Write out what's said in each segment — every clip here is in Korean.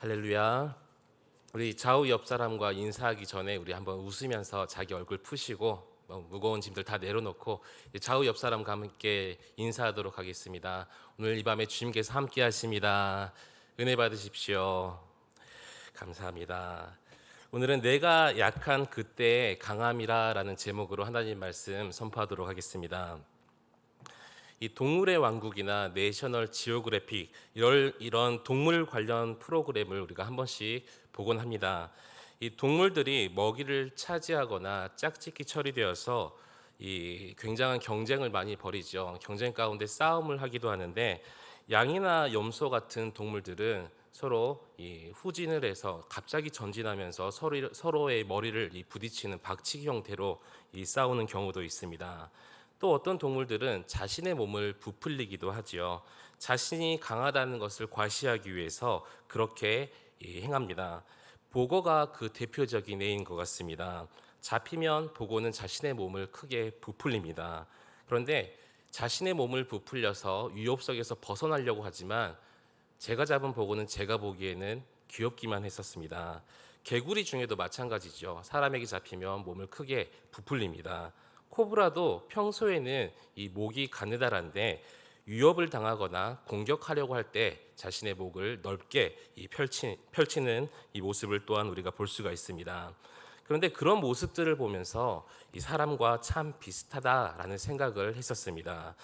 할렐루야. 우리 좌우 옆 사람과 인사하기 전에 우리 한번 웃으면서 자기 얼굴 푸시고 무거운 짐들 다 내려놓고 좌우 옆 사람과 함께 인사하도록 하겠습니다. 오늘 이 밤에 주님께서 함께 하십니다. 은혜 받으십시오. 감사합니다. 오늘은 내가 약한 그때의 강함이라라는 제목으로 하나님 말씀 선포하도록 하겠습니다. 이 동물의 왕국이나 내셔널 지오그래픽 이런 동물 관련 프로그램을 우리가 한 번씩 보곤 합니다. 이 동물들이 먹이를 차지하거나 짝짓기 처리되어서 이 굉장한 경쟁을 많이 벌이죠. 경쟁 가운데 싸움을 하기도 하는데 양이나 염소 같은 동물들은 서로 이 후진을 해서 갑자기 전진하면서 서로의 머리를 부딪히는 박치기 형태로 이 싸우는 경우도 있습니다. 또 어떤 동물들은 자신의 몸을 부풀리기도 하지요. 자신이 강하다는 것을 과시하기 위해서 그렇게 행합니다. 보거가 그 대표적인 예인 것 같습니다. 잡히면 보고는 자신의 몸을 크게 부풀립니다. 그런데 자신의 몸을 부풀려서 위협속에서 벗어나려고 하지만 제가 잡은 보고는 제가 보기에는 귀엽기만 했었습니다. 개구리 중에도 마찬가지죠. 사람에게 잡히면 몸을 크게 부풀립니다. 코브라도 평소에는 이 목이 가느다란데 위협을 당하거나 공격하려고 할 때 자신의 목을 넓게 펼치는 이 모습을 또한 우리가 볼 수가 있습니다. 그런데 그런 모습들을 보면서 이 사람과 참 비슷하다라는 생각을 했었습니다.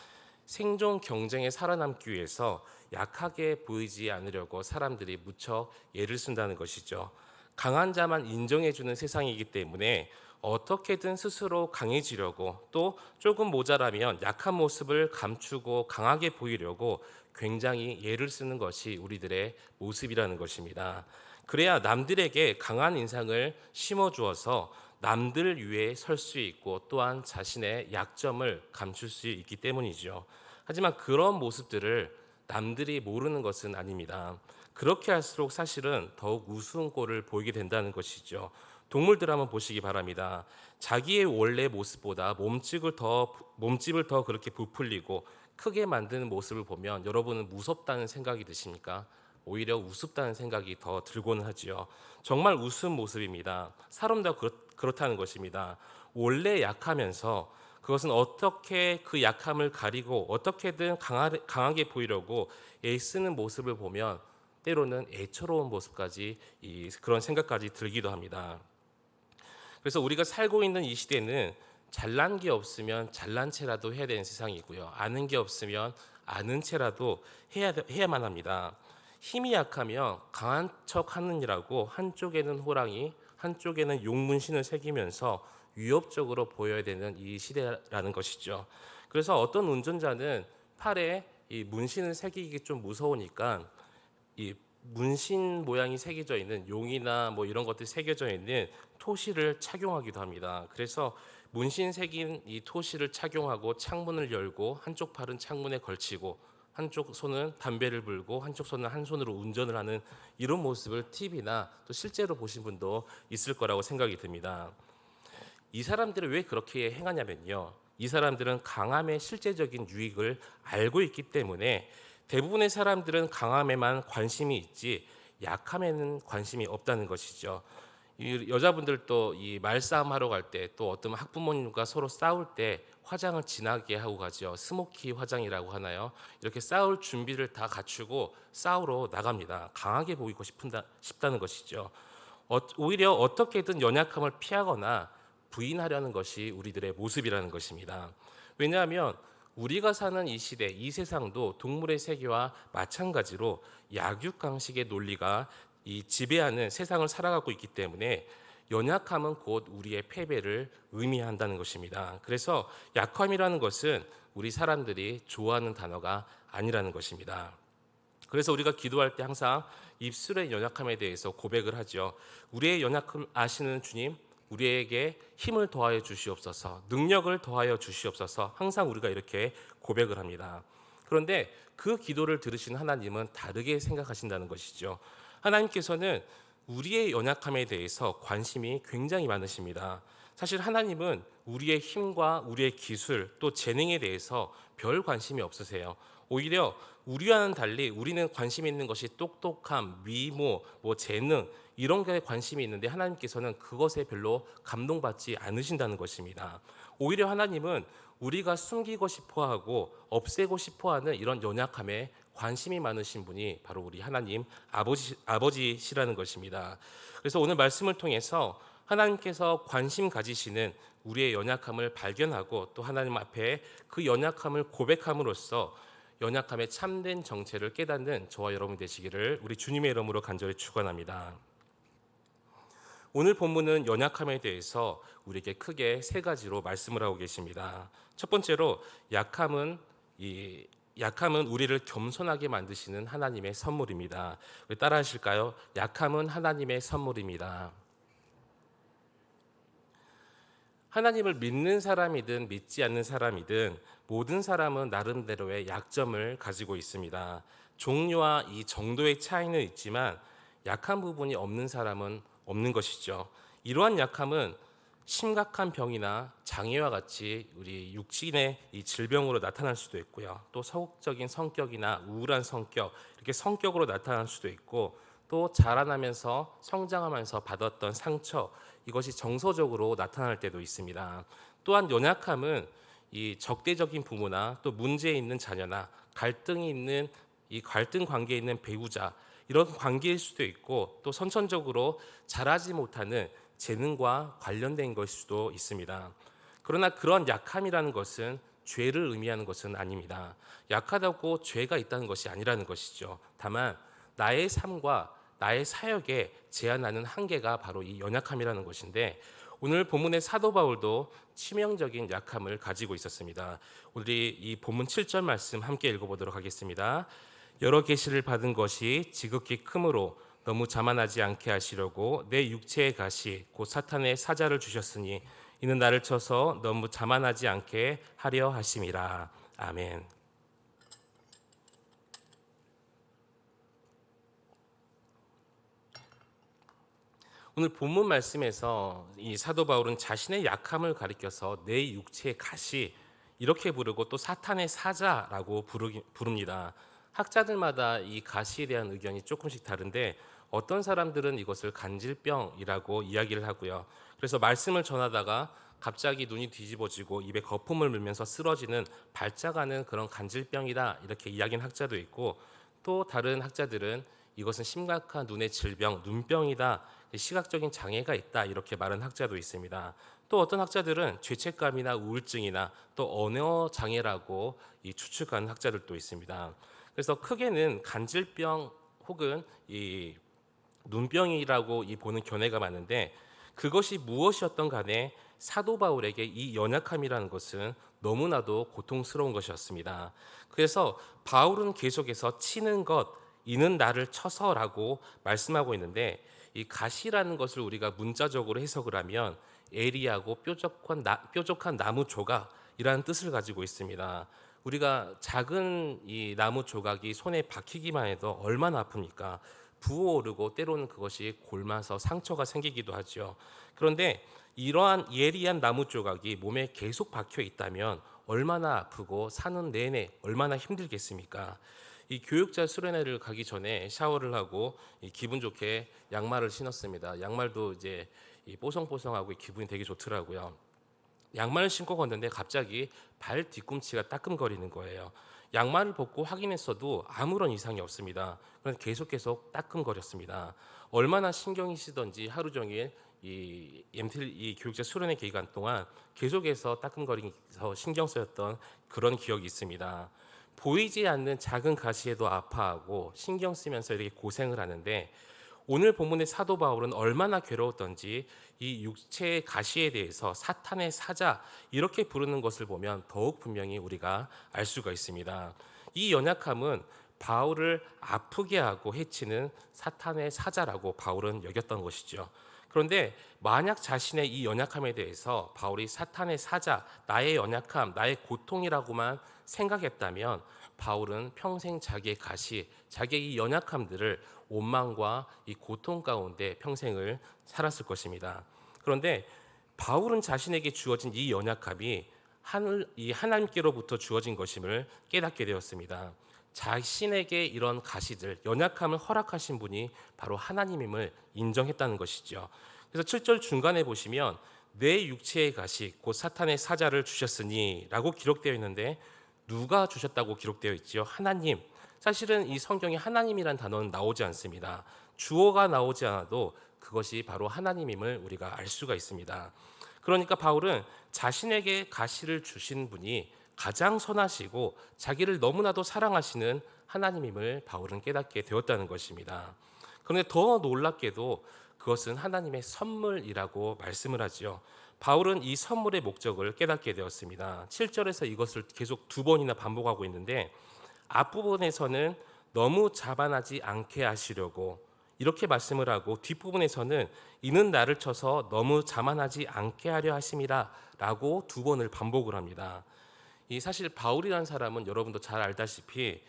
생존 경쟁에 살아남기 위해서 약하게 보이지 않으려고 사람들이 무척 애를 쓴다는 것이죠. 강한 자만 인정해주는 세상이기 때문에 어떻게든 스스로 강해지려고 또 조금 모자라면 약한 모습을 감추고 강하게 보이려고 굉장히 애를 쓰는 것이 우리들의 모습이라는 것입니다. 그래야 남들에게 강한 인상을 심어주어서 남들 위에 설 수 있고 또한 자신의 약점을 감출 수 있기 때문이죠. 하지만 그런 모습들을 남들이 모르는 것은 아닙니다. 그렇게 할수록 사실은 더욱 우스운 꼴을 보이게 된다는 것이죠. 동물들 한번 보시기 바랍니다. 자기의 원래 모습보다 몸집을 더 그렇게 부풀리고 크게 만드는 모습을 보면 여러분은 무섭다는 생각이 드십니까? 오히려 우습다는 생각이 더 들고는 하지요. 정말 우스운 모습입니다. 사람도 그렇다는 것입니다. 원래 약하면서 그것은 어떻게 그 약함을 가리고 어떻게든 강하게 보이려고 애쓰는 모습을 보면 때로는 애처로운 모습까지 그런 생각까지 들기도 합니다. 그래서 우리가 살고 있는 이 시대는 잘난 게 없으면 잘난 체라도 해야 되는 세상이고요. 아는 게 없으면 아는 체라도 해야만 합니다. 힘이 약하면 강한 척 하느니라고 한쪽에는 호랑이, 한쪽에는 용문신을 새기면서 위협적으로 보여야 되는 이 시대라는 것이죠. 그래서 어떤 운전자는 팔에 이 문신을 새기기 좀 무서우니까 이 문신 모양이 새겨져 있는 용이나 뭐 이런 것들이 새겨져 있는 토시를 착용하기도 합니다. 그래서 문신 새긴 이 토시를 착용하고 창문을 열고 한쪽 팔은 창문에 걸치고 한쪽 손은 담배를 불고 한쪽 손은 한 손으로 운전을 하는 이런 모습을 TV나 또 실제로 보신 분도 있을 거라고 생각이 듭니다. 이 사람들은 왜 그렇게 행하냐면요. 이 사람들은 강함의 실제적인 유익을 알고 있기 때문에 대부분의 사람들은 강함에만 관심이 있지 약함에는 관심이 없다는 것이죠. 이 여자분들도 이 말싸움 하러 갈 때 또 어떤 학부모님과 서로 싸울 때 화장을 진하게 하고 가죠. 스모키 화장이라고 하나요? 이렇게 싸울 준비를 다 갖추고 싸우러 나갑니다. 강하게 보이고 싶다는 것이죠. 오히려 어떻게든 연약함을 피하거나 부인하려는 것이 우리들의 모습이라는 것입니다. 왜냐하면 우리가 사는 이 시대, 이 세상도 동물의 세계와 마찬가지로 약육강식의 논리가 이 지배하는 세상을 살아가고 있기 때문에 연약함은 곧 우리의 패배를 의미한다는 것입니다. 그래서 약함이라는 것은 우리 사람들이 좋아하는 단어가 아니라는 것입니다. 그래서 우리가 기도할 때 항상 입술의 연약함에 대해서 고백을 하죠. 우리의 연약함 아시는 주님, 우리에게 힘을 더하여 주시옵소서, 능력을 더하여 주시옵소서, 항상 우리가 이렇게 고백을 합니다. 그런데 그 기도를 들으신 하나님은 다르게 생각하신다는 것이죠. 하나님께서는 우리의 연약함에 대해서 관심이 굉장히 많으십니다. 사실 하나님은 우리의 힘과 우리의 기술 또 재능에 대해서 별 관심이 없으세요. 오히려 우리와는 달리 우리는 관심 있는 것이 똑똑함, 미모, 재능 이런 게 관심이 있는데 하나님께서는 그것에 별로 감동받지 않으신다는 것입니다. 오히려 하나님은 우리가 숨기고 싶어하고 없애고 싶어하는 이런 연약함에 관심이 많으신 분이 바로 우리 하나님 아버지시라는 것입니다. 그래서 오늘 말씀을 통해서 하나님께서 관심 가지시는 우리의 연약함을 발견하고 또 하나님 앞에 그 연약함을 고백함으로써 연약함의 참된 정체를 깨닫는 저와 여러분 되시기를 우리 주님의 이름으로 간절히 축원합니다. 오늘 본문은 연약함에 대해서 우리에게 크게 세 가지로 말씀을 하고 계십니다. 첫 번째로 약함은 우리를 겸손하게 만드시는 하나님의 선물입니다. 따라 하실까요? 약함은 하나님의 선물입니다. 하나님을 믿는 사람이든 믿지 않는 사람이든 모든 사람은 나름대로의 약점을 가지고 있습니다. 종류와 이 정도의 차이는 있지만 약한 부분이 없는 사람은 없는 것이죠. 이러한 약함은 심각한 병이나 장애와 같이 우리 육신의 이 질병으로 나타날 수도 있고요. 또 소극적인 성격이나 우울한 성격, 이렇게 성격으로 나타날 수도 있고, 또 자라나면서 성장하면서 받았던 상처, 이것이 정서적으로 나타날 때도 있습니다. 또한 연약함은 이 적대적인 부모나 또 문제 있는 자녀나 갈등이 있는 이 갈등 관계에 있는 배우자, 이런 관계일 수도 있고, 또 선천적으로 자라지 못하는 재능과 관련된 것일 수도 있습니다. 그러나 그런 약함이라는 것은 죄를 의미하는 것은 아닙니다. 약하다고 죄가 있다는 것이 아니라는 것이죠. 다만 나의 삶과 나의 사역에 제한하는 한계가 바로 이 연약함이라는 것인데, 오늘 본문의 사도 바울도 치명적인 약함을 가지고 있었습니다. 우리 이 본문 7절 말씀 함께 읽어보도록 하겠습니다. 여러 계시를 받은 것이 지극히 크므로 너무 자만하지 않게 하시려고 내 육체의 가시 곧 사탄의 사자를 주셨으니 이는 나를 쳐서 너무 자만하지 않게 하려 하심이라. 아멘. 오늘 본문 말씀에서 이 사도 바울은 자신의 약함을 가리켜서 내 육체의 가시 이렇게 부르고 또 사탄의 사자라고 부릅니다. 학자들마다 이 가시에 대한 의견이 조금씩 다른데 어떤 사람들은 이것을 간질병이라고 이야기를 하고요. 그래서 말씀을 전하다가 갑자기 눈이 뒤집어지고 입에 거품을 물면서 쓰러지는 발작하는 그런 간질병이다 이렇게 이야기하는 학자도 있고, 또 다른 학자들은 이것은 심각한 눈의 질병, 눈병이다, 시각적인 장애가 있다 이렇게 말하는 학자도 있습니다. 또 어떤 학자들은 죄책감이나 우울증이나 또 언어 장애라고 추측하는 학자들도 있습니다. 그래서 크게는 간질병 혹은 이 눈병이라고 보는 견해가 많은데, 그것이 무엇이었던 간에 사도 바울에게 이 연약함이라는 것은 너무나도 고통스러운 것이었습니다. 그래서 바울은 계속해서 치는 것, 이는 나를 쳐서라고 말씀하고 있는데, 이 가시라는 것을 우리가 문자적으로 해석을 하면 애리하고 뾰족한 나무 조각이라는 뜻을 가지고 있습니다. 우리가 작은 이 나무 조각이 손에 박히기만 해도 얼마나 아픕니까? 부어오르고 때로는 그것이 골마서 상처가 생기기도 하죠. 그런데 이러한 예리한 나무 조각이 몸에 계속 박혀 있다면 얼마나 아프고 사는 내내 얼마나 힘들겠습니까? 이 교육자 수련회를 가기 전에 샤워를 하고 기분 좋게 양말을 신었습니다. 양말도 이제 뽀송뽀송하고 기분이 되게 좋더라고요. 양말을 신고 걷는데 갑자기 발 뒤꿈치가 따끔거리는 거예요. 양말을 벗고 확인했어도 아무런 이상이 없습니다. 그런데 계속 따끔거렸습니다. 얼마나 신경이 쓰던지 하루 종일 이 교육자 수련회 기간 동안 계속해서 따끔거리면서 신경 쓰였던 그런 기억이 있습니다. 보이지 않는 작은 가시에도 아파하고 신경 쓰면서 이렇게 고생을 하는데, 오늘 본문의 사도 바울은 얼마나 괴로웠던지 이 육체의 가시에 대해서 사탄의 사자 이렇게 부르는 것을 보면 더욱 분명히 우리가 알 수가 있습니다. 이 연약함은 바울을 아프게 하고 해치는 사탄의 사자라고 바울은 여겼던 것이죠. 그런데 만약 자신의 이 연약함에 대해서 바울이 사탄의 사자, 나의 연약함, 나의 고통이라고만 생각했다면 바울은 평생 자기의 가시, 자기의 이 연약함들을 원망과 이 고통 가운데 평생을 살았을 것입니다. 그런데 바울은 자신에게 주어진 이 연약함이 이 하나님께로부터 주어진 것임을 깨닫게 되었습니다. 자신에게 이런 가시들, 연약함을 허락하신 분이 바로 하나님임을 인정했다는 것이죠. 그래서 7절 중간에 보시면 내 육체의 가시 곧 사탄의 사자를 주셨으니 라고 기록되어 있는데, 누가 주셨다고 기록되어 있지요? 하나님. 사실은 이 성경에 하나님이란 단어는 나오지 않습니다. 주어가 나오지 않아도 그것이 바로 하나님임을 우리가 알 수가 있습니다. 그러니까 바울은 자신에게 가시를 주신 분이 가장 선하시고 자기를 너무나도 사랑하시는 하나님임을 바울은 깨닫게 되었다는 것입니다. 그런데 더 놀랍게도 그것은 하나님의 선물이라고 말씀을 하지요. 바울은 이 선물의 목적을 깨닫게 되었습니다. 7절에서 이것을 계속 두 번이나 반복하고 있는데, 앞부분에서는 너무 자만하지 않게 하시려고 이렇게 말씀을 하고, 뒷부분에서는 이는 나를 쳐서 너무 자만하지 않게 하려 하심이라 라고 두 번을 반복을 합니다. 이 사실 바울이라는 사람은 여러분도 잘 알다시피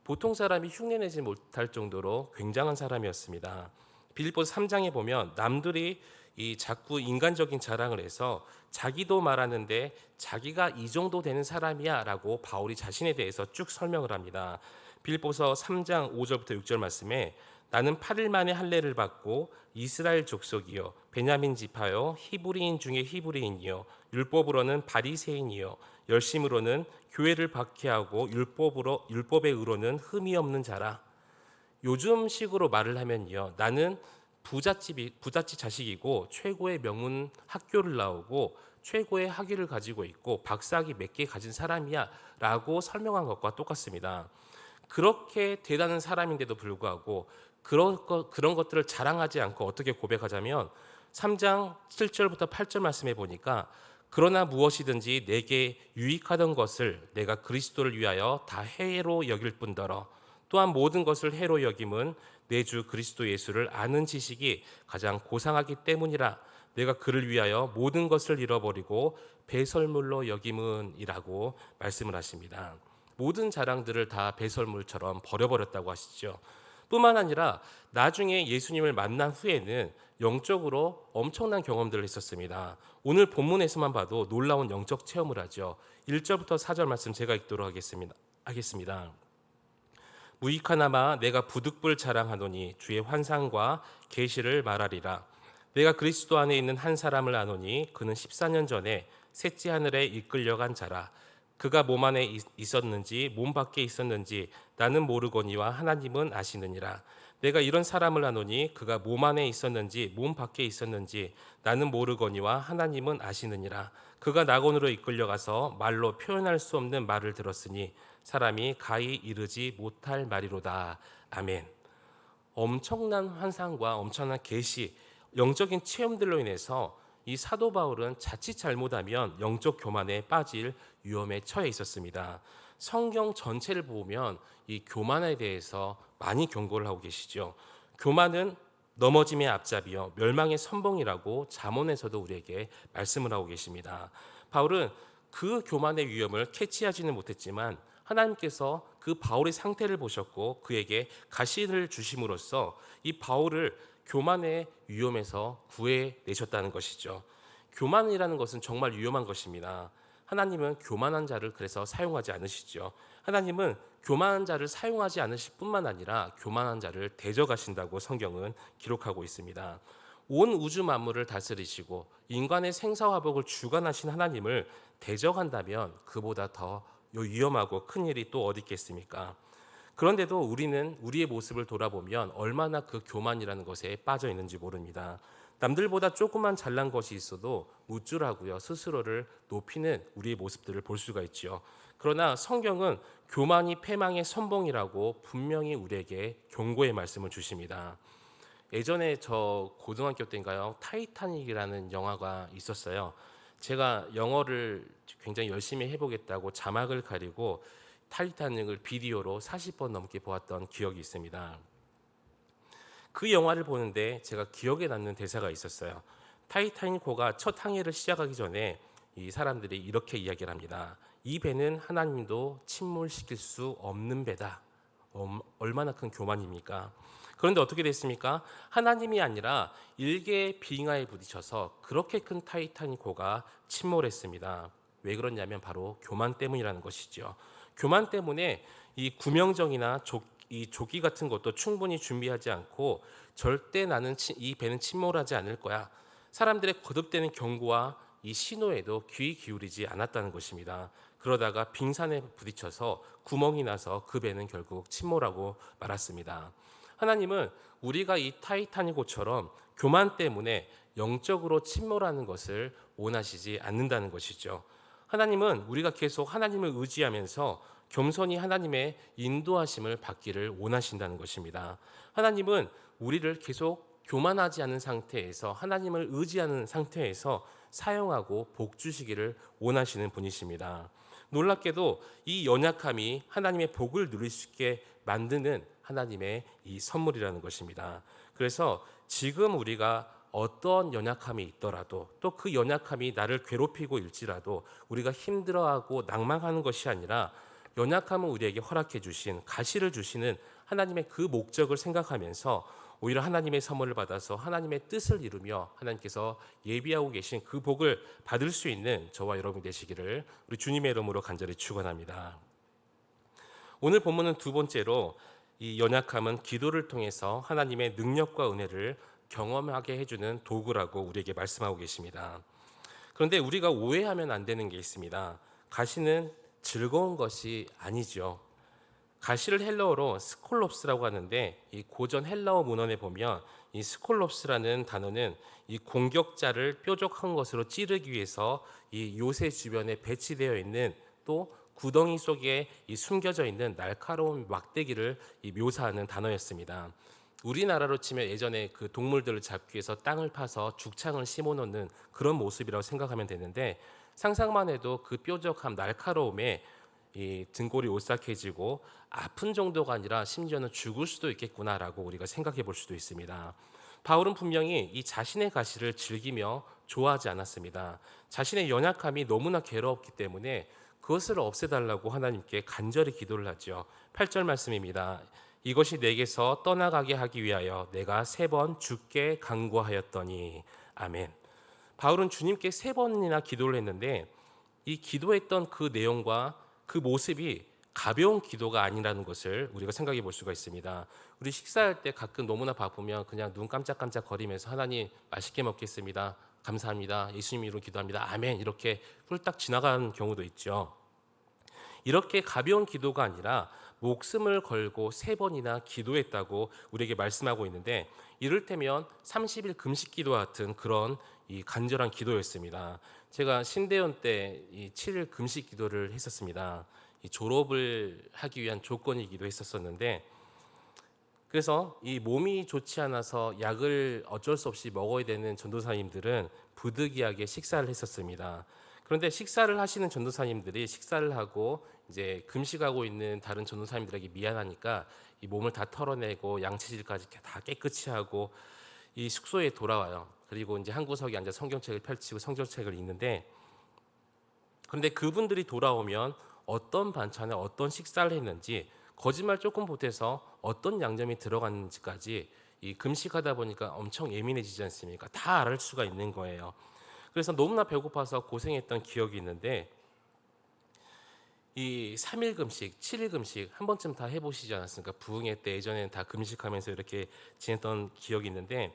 보통 사람이 흉내내지 못할 정도로 굉장한 사람이었습니다. 빌립보서 3장에 보면 남들이 이 자꾸 인간적인 자랑을 해서 자기도 말하는데 자기가 이 정도 되는 사람이야 라고 바울이 자신에 대해서 쭉 설명을 합니다. 빌립보서 3장 5절부터 6절 말씀에 나는 8일 만에 할례를 받고 이스라엘 족속이요 베냐민 지파요 히브리인 중에 히브리인이요 율법으로는 바리새인이요 열심으로는 교회를 박해하고 율법의 의로는 흠이 없는 자라. 요즘식으로 말을 하면요, 나는 부잣집 자식이고 최고의 명문 학교를 나오고 최고의 학위를 가지고 있고 박사학위 몇 개 가진 사람이야 라고 설명한 것과 똑같습니다. 그렇게 대단한 사람인데도 불구하고 그런 것들을 자랑하지 않고 어떻게 고백하자면 3장 7절부터 8절 말씀해 보니까 그러나 무엇이든지 내게 유익하던 것을 내가 그리스도를 위하여 다 해로 여길 뿐더러 또한 모든 것을 해로 여김은 내 주 그리스도 예수를 아는 지식이 가장 고상하기 때문이라. 내가 그를 위하여 모든 것을 잃어버리고 배설물로 여김은이라고 말씀을 하십니다. 모든 자랑들을 다 배설물처럼 버려버렸다고 하시죠. 뿐만 아니라 나중에 예수님을 만난 후에는 영적으로 엄청난 경험들을 했었습니다. 오늘 본문에서만 봐도 놀라운 영적 체험을 하죠. 1절부터 4절 말씀 제가 읽도록 하겠습니다. 무익하나마 내가 부득불 자랑하노니 주의 환상과 계시를 말하리라. 내가 그리스도 안에 있는 한 사람을 아노니 그는 14년 전에 셋째 하늘에 이끌려간 자라. 그가 몸 안에 있었는지 몸 밖에 있었는지 나는 모르거니와 하나님은 아시느니라. 내가 이런 사람을 아노니 그가 몸 안에 있었는지 몸 밖에 있었는지 나는 모르거니와 하나님은 아시느니라. 그가 낙원으로 이끌려가서 말로 표현할 수 없는 말을 들었으니 사람이 가히 이르지 못할 말이로다. 아멘. 엄청난 환상과 엄청난 계시, 영적인 체험들로 인해서 이 사도 바울은 자칫 잘못하면 영적 교만에 빠질 위험에 처해 있었습니다. 성경 전체를 보면 이 교만에 대해서 많이 경고를 하고 계시죠. 교만은 넘어짐의 앞잡이요 멸망의 선봉이라고 잠언에서도 우리에게 말씀을 하고 계십니다. 바울은 그 교만의 위험을 캐치하지는 못했지만 하나님께서 그 바울의 상태를 보셨고 그에게 가시를 주심으로써 이 바울을 교만의 위험에서 구해내셨다는 것이죠. 교만이라는 것은 정말 위험한 것입니다. 하나님은 교만한 자를 그래서 사용하지 않으시죠. 하나님은 교만한 자를 사용하지 않으실 뿐만 아니라 교만한 자를 대적하신다고 성경은 기록하고 있습니다. 온 우주 만물을 다스리시고 인간의 생사화복을 주관하신 하나님을 대적한다면 그보다 더 위험하고 큰 일이 또 어디 있겠습니까? 그런데도 우리는 우리의 모습을 돌아보면 얼마나 그 교만이라는 것에 빠져 있는지 모릅니다. 남들보다 조금만 잘난 것이 있어도 우쭐하고요 스스로를 높이는 우리의 모습들을 볼 수가 있지요. 그러나 성경은 교만이 패망의 선봉이라고 분명히 우리에게 경고의 말씀을 주십니다. 예전에 저 고등학교 때인가요? 타이타닉이라는 영화가 있었어요. 제가 영어를 굉장히 열심히 해보겠다고 자막을 가리고 타이타닉을 비디오로 40번 넘게 보았던 기억이 있습니다. 그 영화를 보는데 제가 기억에 남는 대사가 있었어요. 타이타닉호가 첫 항해를 시작하기 전에 이 사람들이 이렇게 이야기를 합니다. 이 배는 하나님도 침몰시킬 수 없는 배다. 얼마나 큰 교만입니까? 그런데 어떻게 됐습니까? 하나님이 아니라 일개의 빙하에 부딪혀서 그렇게 큰 타이타닉호가 침몰했습니다. 왜 그러냐면 바로 교만 때문이라는 것이죠. 교만 때문에 이 구명정이나 이 조끼 같은 것도 충분히 준비하지 않고 절대 나는 이 배는 침몰하지 않을 거야. 사람들의 거듭되는 경고와 이 신호에도 귀 기울이지 않았다는 것입니다. 그러다가 빙산에 부딪혀서 구멍이 나서 그 배는 결국 침몰하고 말았습니다. 하나님은 우리가 이 타이타닉호처럼 교만 때문에 영적으로 침몰하는 것을 원하시지 않는다는 것이죠. 하나님은 우리가 계속 하나님을 의지하면서 겸손히 하나님의 인도하심을 받기를 원하신다는 것입니다. 하나님은 우리를 계속 교만하지 않은 상태에서 하나님을 의지하는 상태에서 사용하고 복 주시기를 원하시는 분이십니다. 놀랍게도 이 연약함이 하나님의 복을 누릴 수 있게 만드는 하나님의 이 선물이라는 것입니다. 그래서 지금 우리가 어떤 연약함이 있더라도 또 그 연약함이 나를 괴롭히고 일지라도 우리가 힘들어하고 낭망하는 것이 아니라 연약함은 우리에게 허락해 주신 가시를 주시는 하나님의 그 목적을 생각하면서 오히려 하나님의 선물을 받아서 하나님의 뜻을 이루며 하나님께서 예비하고 계신 그 복을 받을 수 있는 저와 여러분이 되시기를 우리 주님의 이름으로 간절히 축원합니다. 오늘 본문은 두 번째로 이 연약함은 기도를 통해서 하나님의 능력과 은혜를 경험하게 해주는 도구라고 우리에게 말씀하고 계십니다. 그런데 우리가 오해하면 안 되는 게 있습니다. 가시는 즐거운 것이 아니죠. 가시를 헬라어로 스콜롭스라고 하는데 이 고전 헬라어 문헌에 보면 이 스콜롭스라는 단어는 이 공격자를 뾰족한 것으로 찌르기 위해서 이 요새 주변에 배치되어 있는 또 구덩이 속에 이 숨겨져 있는 날카로운 막대기를 묘사하는 단어였습니다. 우리나라로 치면 예전에 그 동물들을 잡기 위해서 땅을 파서 죽창을 심어 놓는 그런 모습이라고 생각하면 되는데 상상만 해도 그 뾰족함 날카로움에 이 등골이 오싹해지고 아픈 정도가 아니라 심지어는 죽을 수도 있겠구나라고 우리가 생각해 볼 수도 있습니다. 바울은 분명히 이 자신의 가시를 즐기며 좋아하지 않았습니다. 자신의 연약함이 너무나 괴로웠기 때문에 그것을 없애달라고 하나님께 간절히 기도를 하죠. 8절 말씀입니다. 이것이 내게서 떠나가게 하기 위하여 내가 3번 주께 간구하였더니 아멘. 바울은 주님께 3번이나 기도를 했는데 이 기도했던 그 내용과 그 모습이 가벼운 기도가 아니라는 것을 우리가 생각해 볼 수가 있습니다. 우리 식사할 때 가끔 너무나 바쁘면 그냥 눈 깜짝깜짝 거리면서 하나님 맛있게 먹겠습니다. 감사합니다. 예수님 이름으로 기도합니다. 아멘. 이렇게 훌딱 지나가는 경우도 있죠. 이렇게 가벼운 기도가 아니라 목숨을 걸고 3번이나 기도했다고 우리에게 말씀하고 있는데 이를테면 30일 금식 기도와 같은 그런 이 간절한 기도였습니다. 제가 신대원 때 이 7일 금식 기도를 했었습니다. 이 졸업을 하기 위한 조건이기도 했었는데 그래서 이 몸이 좋지 않아서 약을 어쩔 수 없이 먹어야 되는 전도사님들은 부득이하게 식사를 했었습니다. 그런데 식사를 하시는 전도사님들이 식사를 하고 이제 금식하고 있는 다른 전도사님들에게 미안하니까 이 몸을 다 털어내고 양치질까지 다 깨끗이 하고 이 숙소에 돌아와요. 그리고 이제 한 구석에 앉아 성경책을 펼치고 성경책을 읽는데 그런데 그분들이 돌아오면 어떤 반찬에 어떤 식사를 했는지 거짓말 조금 보태서 어떤 양념이 들어갔는지까지 이 금식하다 보니까 엄청 예민해지지 않습니까? 다 알 수가 있는 거예요. 그래서 너무나 배고파서 고생했던 기억이 있는데 이 3일 금식, 7일 금식 한 번쯤 다 해보시지 않았습니까? 부흥회 때 예전에는 다 금식하면서 이렇게 지냈던 기억이 있는데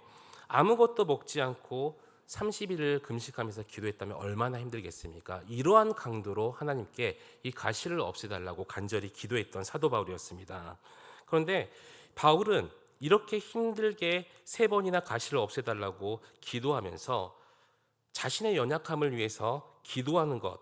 아무것도 먹지 않고 30일을 금식하면서 기도했다면 얼마나 힘들겠습니까? 이러한 강도로 하나님께 이 가시를 없애달라고 간절히 기도했던 사도 바울이었습니다. 그런데 바울은 이렇게 힘들게 3번이나 가시를 없애달라고 기도하면서 자신의 연약함을 위해서 기도하는 것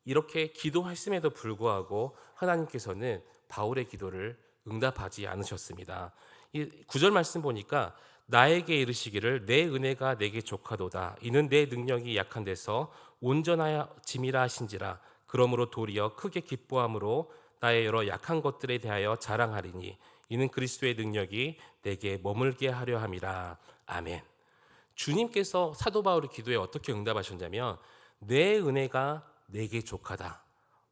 이렇게 기도했음에도 불구하고 하나님께서는 바울의 기도를 응답하지 않으셨습니다. 이 9절 말씀 보니까 나에게 이르시기를 내 은혜가 내게 족하도다. 이는 내 능력이 약한 데서 온전하짐이라 하신지라. 그러므로 도리어 크게 기뻐함으로 나의 여러 약한 것들에 대하여 자랑하리니 이는 그리스도의 능력이 내게 머물게 하려 함이라. 아멘. 주님께서 사도 바울의 기도에 어떻게 응답하셨냐면 내 은혜가 내게 족하다.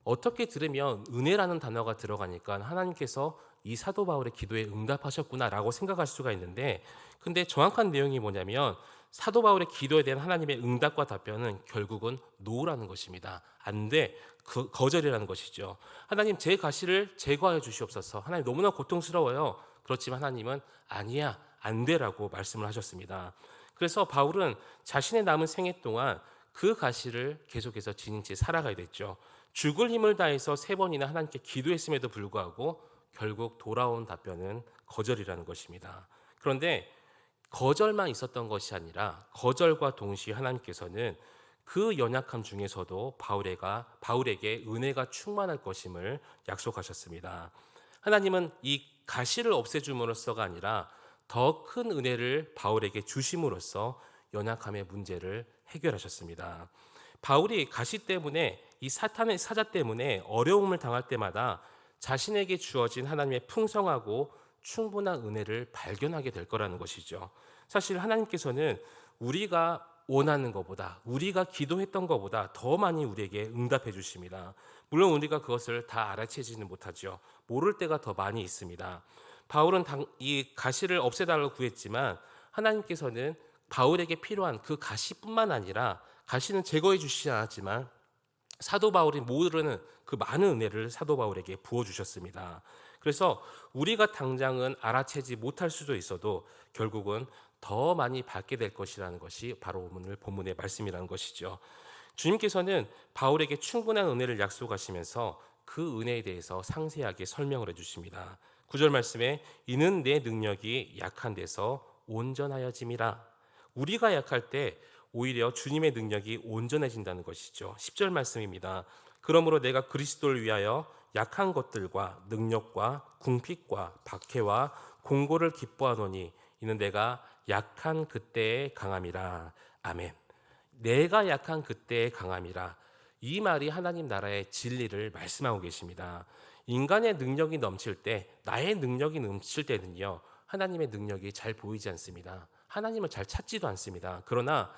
어떻게 들으면 은혜라는 단어가 들어가니까 하나님께서 이 사도 바울의 기도에 응답하셨구나라고 생각할 수가 있는데 근데 정확한 내용이 뭐냐면 사도 바울의 기도에 대한 하나님의 응답과 답변은 결국은 노라는 것입니다. 안 돼. 거절이라는 것이죠. 하나님, 제 가시를 제거하여 주시옵소서. 하나님, 너무나 고통스러워요. 그렇지만 하나님은 아니야, 안 돼라고 말씀을 하셨습니다. 그래서 바울은 자신의 남은 생애 동안 그 가시를 계속해서 지닌 채 살아가야 됐죠. 죽을 힘을 다해서 3번이나 하나님께 기도했음에도 불구하고 결국 돌아온 답변은 거절이라는 것입니다. 그런데 거절만 있었던 것이 아니라 거절과 동시에 하나님께서는 그 연약함 중에서도 바울에게 은혜가 충만할 것임을 약속하셨습니다. 하나님은 이 가시를 없애줌으로써가 아니라 더 큰 은혜를 바울에게 주심으로써 연약함의 문제를 해결하셨습니다. 바울이 가시 때문에, 이 사탄의 사자 때문에 어려움을 당할 때마다 자신에게 주어진 하나님의 풍성하고 충분한 은혜를 발견하게 될 거라는 것이죠. 사실 하나님께서는 우리가 원하는 것보다, 우리가 기도했던 것보다 더 많이 우리에게 응답해 주십니다. 물론 우리가 그것을 다 알아채지는 못하죠. 모를 때가 더 많이 있습니다. 바울은 이 가시를 없애달라고 구했지만 하나님께서는 바울에게 필요한 그 가시뿐만 아니라, 가시는 제거해 주시지 않았지만 사도 바울이 모르는 그 많은 은혜를 사도 바울에게 부어주셨습니다. 그래서 우리가 당장은 알아채지 못할 수도 있어도 결국은 더 많이 받게 될 것이라는 것이 바로 오늘 본문의 말씀이라는 것이죠. 주님께서는 바울에게 충분한 은혜를 약속하시면서 그 은혜에 대해서 상세하게 설명을 해주십니다. 9절 말씀에 이는 내 능력이 약한 데서 온전하여짐이라. 우리가 약할 때 오히려 주님의 능력이 온전해진다는 것이죠. 10절 말씀입니다. 그러므로 내가 그리스도를 위하여 약한 것들과 능력과 궁핍과 박해와 공고를 기뻐하노니 이는 내가 약한 그때의 강함이라. 아멘. 내가 약한 그때의 강함이라. 이 말이 하나님 나라의 진리를 말씀하고 계십니다. 인간의 능력이 넘칠 때, 나의 능력이 넘칠 때는요, 하나님의 능력이 잘 보이지 않습니다. 하나님을 잘 찾지도 않습니다. 그러나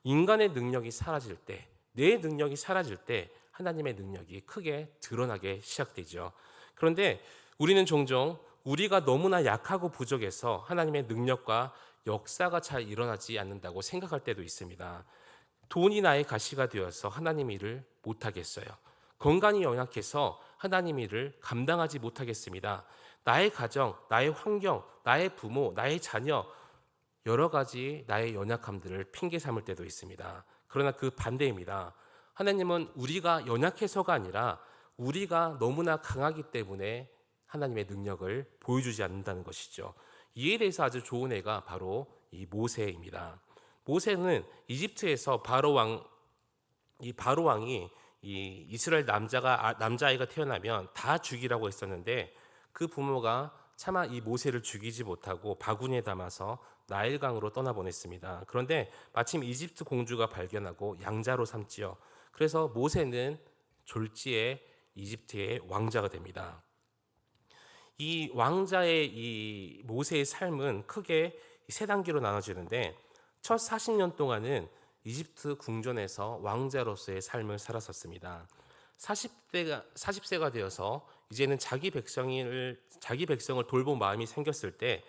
인간의 능력이 사라질 때, 내 능력이 사라질 때 하나님의 능력이 크게 드러나게 시작되죠. 그런데 우리는 종종 우리가 너무나 약하고 부족해서 하나님의 능력과 역사가 잘 일어나지 않는다고 생각할 때도 있습니다. 돈이 나의 가시가 되어서 하나님 일을 못하겠어요. 건강이 연약해서 하나님 일을 감당하지 못하겠습니다. 나의 가정, 나의 환경, 나의 부모, 나의 자녀, 여러 가지 나의 연약함들을 핑계 삼을 때도 있습니다. 그러나 그 반대입니다. 하나님은 우리가 연약해서가 아니라 우리가 너무나 강하기 때문에 하나님의 능력을 보여주지 않는다는 것이죠. 이에 대해서 아주 좋은 예가 바로 이 모세입니다. 모세는 이집트에서 이 바로 왕이 이 이스라엘 남자아이가 태어나면 다 죽이라고 했었는데 그 부모가 차마 이 모세를 죽이지 못하고 바구니에 담아서 나일강으로 떠나보냈습니다. 그런데 마침 이집트 공주가 발견하고 양자로 삼지요. 그래서 모세는 졸지에 이집트의 왕자가 됩니다. 이 왕자의 이 모세의 삶은 크게 세 단계로 나눠지는데, 첫 40년 동안은 이집트 궁전에서 왕자로서의 삶을 살았었습니다. 40세가 되어서 이제는 자기 백성을 돌볼 마음이 생겼을 때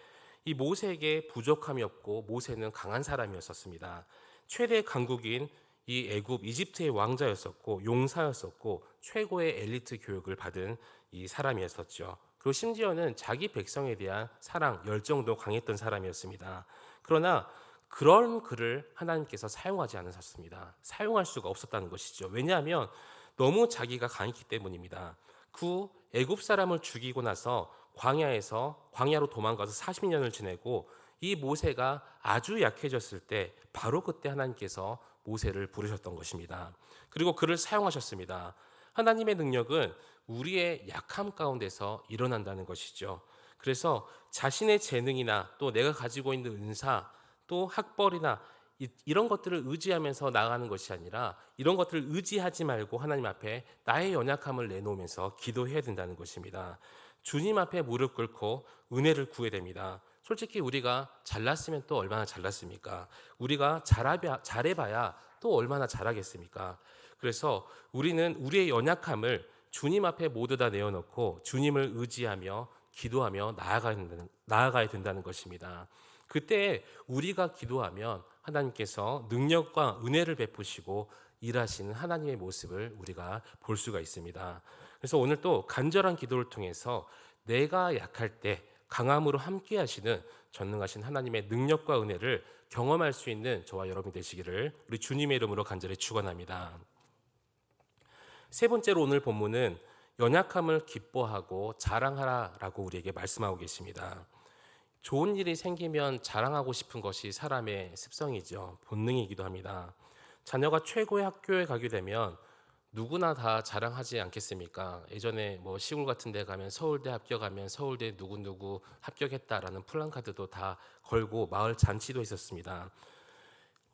이 모세에게 부족함이 없고 모세는 강한 사람이었습니다. 최대 강국인 이 이집트의 왕자였었고 용사였었고 최고의 엘리트 교육을 받은 이 사람이었었죠. 그리고 심지어는 자기 백성에 대한 사랑, 열정도 강했던 사람이었습니다. 그러나 그런 그를 하나님께서 사용하지 않으셨습니다. 사용할 수가 없었다는 것이죠. 왜냐하면 너무 자기가 강했기 때문입니다. 그 애굽 사람을 죽이고 나서 광야로 도망가서 40년을 지내고 이 모세가 아주 약해졌을 때 바로 그때 하나님께서 모세를 부르셨던 것입니다. 그리고 그를 사용하셨습니다. 하나님의 능력은 우리의 약함 가운데서 일어난다는 것이죠. 그래서 자신의 재능이나 또 내가 가지고 있는 은사, 또 학벌이나 이런 것들을 의지하면서 나아가는 것이 아니라 이런 것들을 의지하지 말고 하나님 앞에 나의 연약함을 내놓으면서 기도해야 된다는 것입니다. 주님 앞에 무릎 꿇고 은혜를 구해야 됩니다. 솔직히 우리가 잘났으면 또 얼마나 잘났습니까? 우리가 잘해봐야 또 얼마나 잘하겠습니까? 그래서 우리는 우리의 연약함을 주님 앞에 모두 다 내어놓고 주님을 의지하며 기도하며 나아가야 된다는 것입니다. 그때 우리가 기도하면 하나님께서 능력과 은혜를 베푸시고 일하시는 하나님의 모습을 우리가 볼 수가 있습니다. 그래서 오늘 또 간절한 기도를 통해서 내가 약할 때 강함으로 함께 하시는 전능하신 하나님의 능력과 은혜를 경험할 수 있는 저와 여러분이 되시기를 우리 주님의 이름으로 간절히 축원합니다. 세 번째로 오늘 본문은 연약함을 기뻐하고 자랑하라라고 우리에게 말씀하고 계십니다. 좋은 일이 생기면 자랑하고 싶은 것이 사람의 습성이죠. 본능이기도 합니다. 자녀가 최고의 학교에 가게 되면 누구나 다 자랑하지 않겠습니까? 예전에 뭐 시골 같은 데 가면 서울대 합격하면 서울대 누구누구 합격했다라는 플랜카드도 다 걸고 마을 잔치도 있었습니다.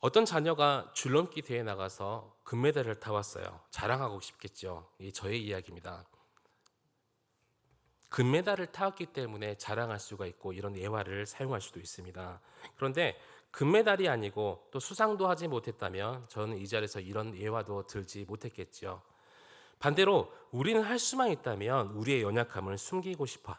어떤 자녀가 줄넘기 대회에 나가서 금메달을 타왔어요. 자랑하고 싶겠죠. 이 저의 이야기입니다. 금메달을 타왔기 때문에 자랑할 수가 있고 이런 예화를 사용할 수도 있습니다. 그런데 금메달이 아니고 또 수상도 하지 못했다면 저는 이 자리에서 이런 예화도 들지 못했겠죠. 반대로 우리는 할 수만 있다면 우리의 연약함을 숨기고 싶어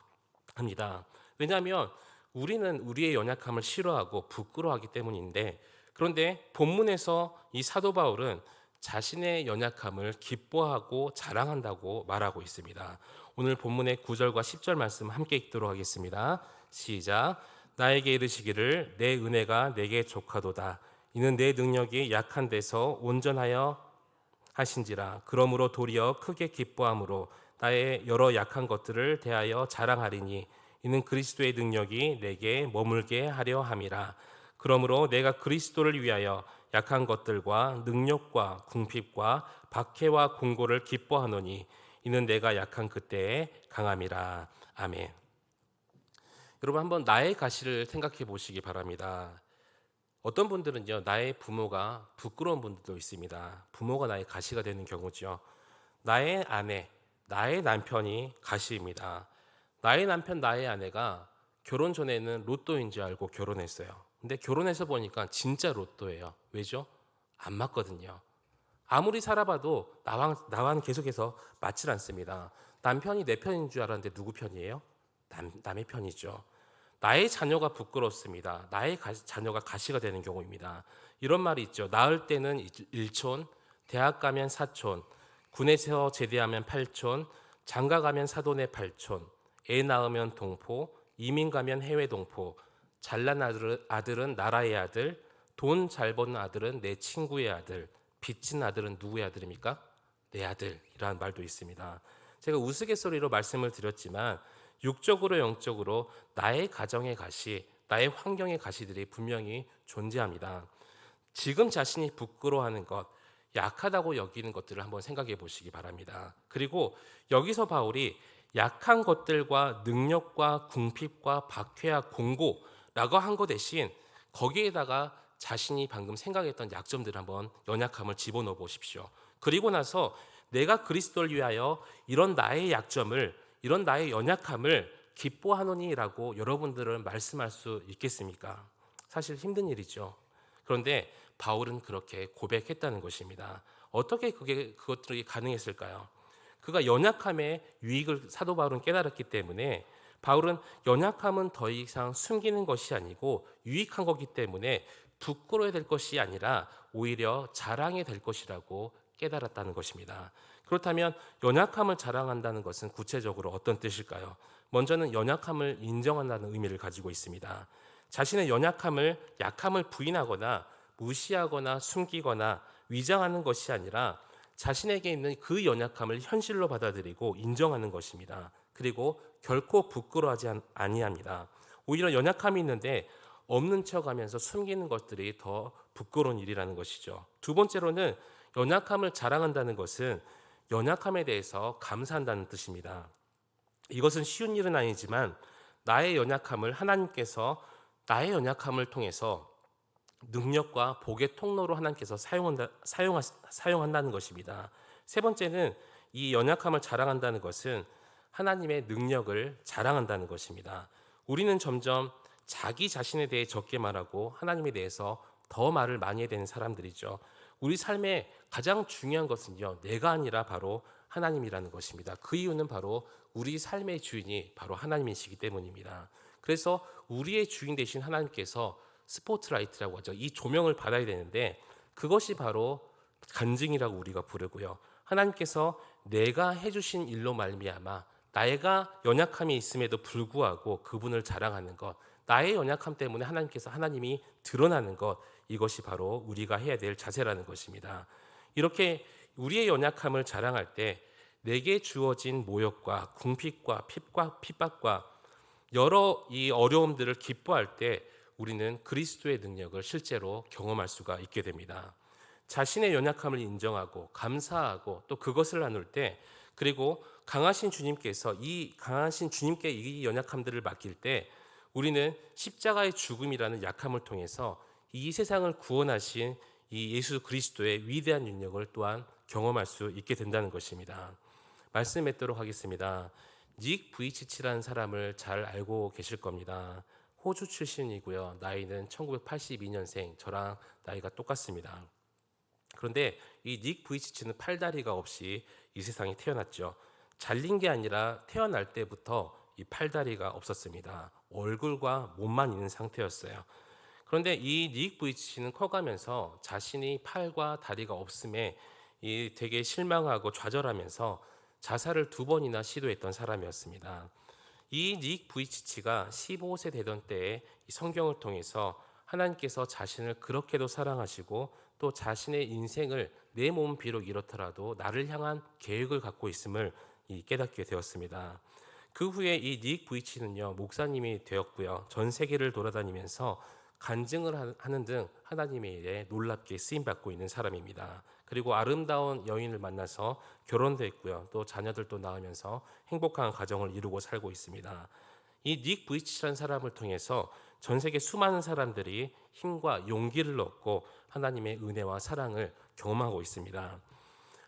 합니다. 왜냐하면 우리는 우리의 연약함을 싫어하고 부끄러워하기 때문인데, 그런데 본문에서 이 사도 바울은 자신의 연약함을 기뻐하고 자랑한다고 말하고 있습니다. 오늘 본문의 9절과 10절 말씀 함께 읽도록 하겠습니다. 시작. 나에게 이르시기를 내 은혜가 내게 족하도다. 이는 내 능력이 약한 데서 온전하여 하신지라. 그러므로 도리어 크게 기뻐함으로 나의 여러 약한 것들을 대하여 자랑하리니 이는 그리스도의 능력이 내게 머물게 하려 함이라. 그러므로 내가 그리스도를 위하여 약한 것들과 능력과 궁핍과 박해와 공고를 기뻐하노니 이는 내가 약한 그때에 강함이라. 아멘. 여러분 한번 나의 가시를 생각해 보시기 바랍니다. 어떤 분들은요, 나의 부모가 부끄러운 분들도 있습니다. 부모가 나의 가시가 되는 경우죠. 나의 아내, 나의 남편이 가시입니다. 나의 남편, 나의 아내가 결혼 전에는 로또인 줄 알고 결혼했어요. 근데 결혼해서 보니까 진짜 로또예요. 왜죠? 안 맞거든요. 아무리 살아봐도 나와는 계속해서 맞질 않습니다. 남편이 내 편인 줄 알았는데 누구 편이에요? 남의 편이죠. 나의 자녀가 부끄럽습니다. 나의 자녀가 가시가 되는 경우입니다. 이런 말이 있죠. 낳을 때는 일촌, 대학 가면 사촌, 군에서 제대하면 팔촌, 장가 가면 사돈의 팔촌, 애 낳으면 동포, 이민 가면 해외 동포, 잘난 아들은 나라의 아들, 돈 잘 버는 아들은 내 친구의 아들, 빚진 아들은 누구의 아들입니까? 내 아들이라는 말도 있습니다. 제가 우스갯소리로 말씀을 드렸지만 육적으로 영적으로 나의 가정의 가시, 나의 환경의 가시들이 분명히 존재합니다. 지금 자신이 부끄러워하는 것, 약하다고 여기는 것들을 한번 생각해 보시기 바랍니다. 그리고 여기서 바울이 약한 것들과 능력과 궁핍과 박해와 공고라고 한 것 대신 거기에다가 자신이 방금 생각했던 약점들을 한번 연약함을 집어넣어 보십시오. 그리고 나서 내가 그리스도를 위하여 이런 나의 약점을, 이런 나의 연약함을 기뻐하노니라고 여러분들은 말씀할 수 있겠습니까? 사실 힘든 일이죠. 그런데 바울은 그렇게 고백했다는 것입니다. 어떻게 그것들이 가능했을까요? 그가 연약함의 유익을 사도 바울은 깨달았기 때문에 바울은 연약함은 더 이상 숨기는 것이 아니고 유익한 거기 때문에 부끄러워야 될 것이 아니라 오히려 자랑이 될 것이라고 깨달았다는 것입니다. 그렇다면 연약함을 자랑한다는 것은 구체적으로 어떤 뜻일까요? 먼저는 연약함을 인정한다는 의미를 가지고 있습니다. 자신의 약함을 부인하거나 무시하거나 숨기거나 위장하는 것이 아니라 자신에게 있는 그 연약함을 현실로 받아들이고 인정하는 것입니다. 그리고 결코 부끄러워하지 아니합니다. 오히려 연약함이 있는데 없는 척하면서 숨기는 것들이 더 부끄러운 일이라는 것이죠. 두 번째로는 연약함을 자랑한다는 것은 연약함에 대해서 감사한다는 뜻입니다. 이것은 쉬운 일은 아니지만 나의 연약함을 하나님께서 나의 연약함을 통해서 능력과 복의 통로로 하나님께서 사용한다는 것입니다. 세 번째는 이 연약함을 자랑한다는 것은 하나님의 능력을 자랑한다는 것입니다. 우리는 점점 자기 자신에 대해 적게 말하고 하나님에 대해서 더 말을 많이 해야 되는 사람들이죠. 우리 삶의 가장 중요한 것은요, 내가 아니라 바로 하나님이라는 것입니다. 그 이유는 바로 우리 삶의 주인이 바로 하나님이시기 때문입니다. 그래서 우리의 주인 되신 하나님께서 스포트라이트라고 하죠. 이 조명을 받아야 되는데 그것이 바로 간증이라고 우리가 부르고요. 하나님께서 내가 해주신 일로 말미암아 내가 연약함이 있음에도 불구하고 그분을 자랑하는 것, 나의 연약함 때문에 하나님이 드러나는 것, 이것이 바로 우리가 해야 될 자세라는 것입니다. 이렇게 우리의 연약함을 자랑할 때 내게 주어진 모욕과 궁핍과 핍박과 여러 이 어려움들을 기뻐할 때 우리는 그리스도의 능력을 실제로 경험할 수가 있게 됩니다. 자신의 연약함을 인정하고 감사하고 또 그것을 나눌 때, 그리고 강하신 주님께 이 연약함들을 맡길 때 우리는 십자가의 죽음이라는 약함을 통해서 이 세상을 구원하신 이 예수 그리스도의 위대한 능력을 또한 경험할 수 있게 된다는 것입니다. 말씀 맺도록 하겠습니다. 닉 부이치치라는 사람을 잘 알고 계실 겁니다. 호주 출신이고요. 나이는 1982년생, 저랑 나이가 똑같습니다. 그런데 이 닉 부이치치는 팔다리가 없이 이 세상에 태어났죠. 잘린 게 아니라 태어날 때부터 이 팔다리가 없었습니다. 얼굴과 몸만 있는 상태였어요. 그런데 이 닉 부이치치는 커가면서 자신이 팔과 다리가 없음에 이 되게 실망하고 좌절하면서 자살을 2번이나 시도했던 사람이었습니다. 이 닉 부이치치가 15세 되던 때에 이 성경을 통해서 하나님께서 자신을 그렇게도 사랑하시고 또 자신의 인생을 내 몸은 비록 이렇더라도 나를 향한 계획을 갖고 있음을 깨닫게 되었습니다. 그 후에 이 닉 부이치는요, 목사님이 되었고요. 전 세계를 돌아다니면서 간증을 하는 등 하나님의 일에 놀랍게 쓰임 받고 있는 사람입니다. 그리고 아름다운 여인을 만나서 결혼도 했고요. 또 자녀들도 낳으면서 행복한 가정을 이루고 살고 있습니다. 이 닉 부이치라는 사람을 통해서 전 세계 수많은 사람들이 힘과 용기를 얻고 하나님의 은혜와 사랑을 경험하고 있습니다.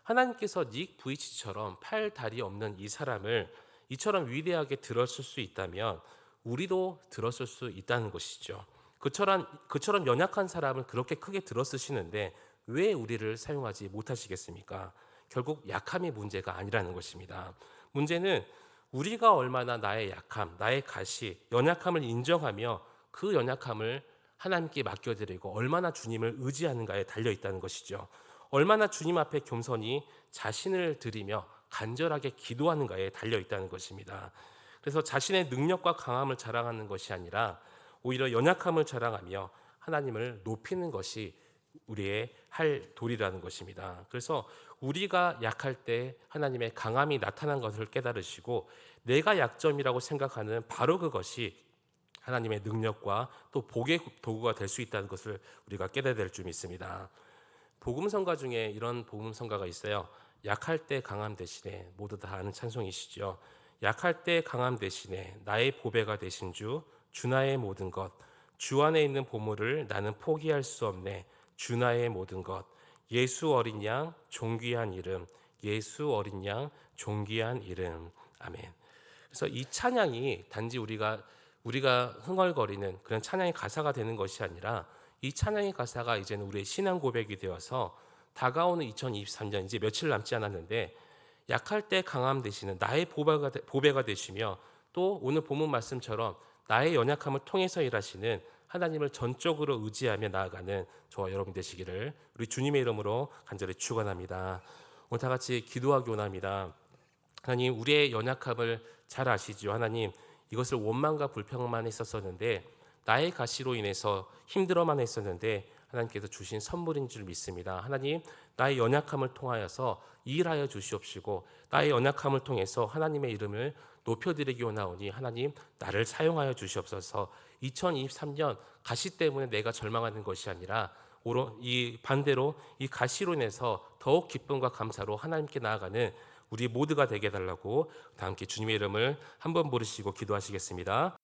하나님께서 닉 부이치처럼 팔, 다리 없는 이 사람을 이처럼 위대하게 들었을 수 있다면 우리도 들었을 수 있다는 것이죠. 그처럼 연약한 사람을 그렇게 크게 들어쓰시는데 왜 우리를 사용하지 못하시겠습니까? 결국 약함의 문제가 아니라는 것입니다. 문제는 우리가 얼마나 나의 약함, 나의 가시, 연약함을 인정하며 그 연약함을 하나님께 맡겨드리고 얼마나 주님을 의지하는가에 달려 있다는 것이죠. 얼마나 주님 앞에 겸손히 자신을 드리며 간절하게 기도하는가에 달려 있다는 것입니다. 그래서 자신의 능력과 강함을 자랑하는 것이 아니라 오히려 연약함을 자랑하며 하나님을 높이는 것이 우리의 할 도리라는 것입니다. 그래서 우리가 약할 때 하나님의 강함이 나타난 것을 깨달으시고 내가 약점이라고 생각하는 바로 그것이 하나님의 능력과 또 복의 도구가 될 수 있다는 것을 우리가 깨달아야 될 줄 믿습니다. 복음성가 중에 이런 복음성가가 있어요. 약할 때 강함 대신에, 모두 다 아는 찬송이시죠. 약할 때 강함 대신에 나의 보배가 되신 주 나의 모든 것, 주 안에 있는 보물을 나는 포기할 수 없네. 주 나의 모든 것, 예수 어린 양 존귀한 이름, 예수 어린 양 존귀한 이름. 아멘. 그래서 이 찬양이 단지 우리가 흥얼거리는 그런 찬양의 가사가 되는 것이 아니라 이 찬양의 가사가 이제는 우리의 신앙 고백이 되어서 다가오는 2023년 이제 며칠 남지 않았는데 약할 때 강함 되시는 나의 보배가 되시며 또 오늘 본문 말씀처럼 나의 연약함을 통해서 일하시는 하나님을 전적으로 의지하며 나아가는 저와 여러분 되시기를 우리 주님의 이름으로 간절히 축원합니다. 오늘 다 같이 기도하기 원합니다. 하나님, 우리의 연약함을 잘 아시죠. 하나님, 이것을 원망과 불평만 했었는데 나의 가시로 인해서 힘들어만 했었는데 하나님께서 주신 선물인 줄 믿습니다. 하나님, 나의 연약함을 통하여서 일하여 주시옵시고 나의 연약함을 통해서 하나님의 이름을 높여드리기 원하오니 하나님, 나를 사용하여 주시옵소서. 2023년 가시 때문에 내가 절망하는 것이 아니라 이 반대로 이 가시로 인해서 더욱 기쁨과 감사로 하나님께 나아가는 우리 모두가 되게 해달라고 다 함께 주님의 이름을 한번 부르시고 기도하시겠습니다.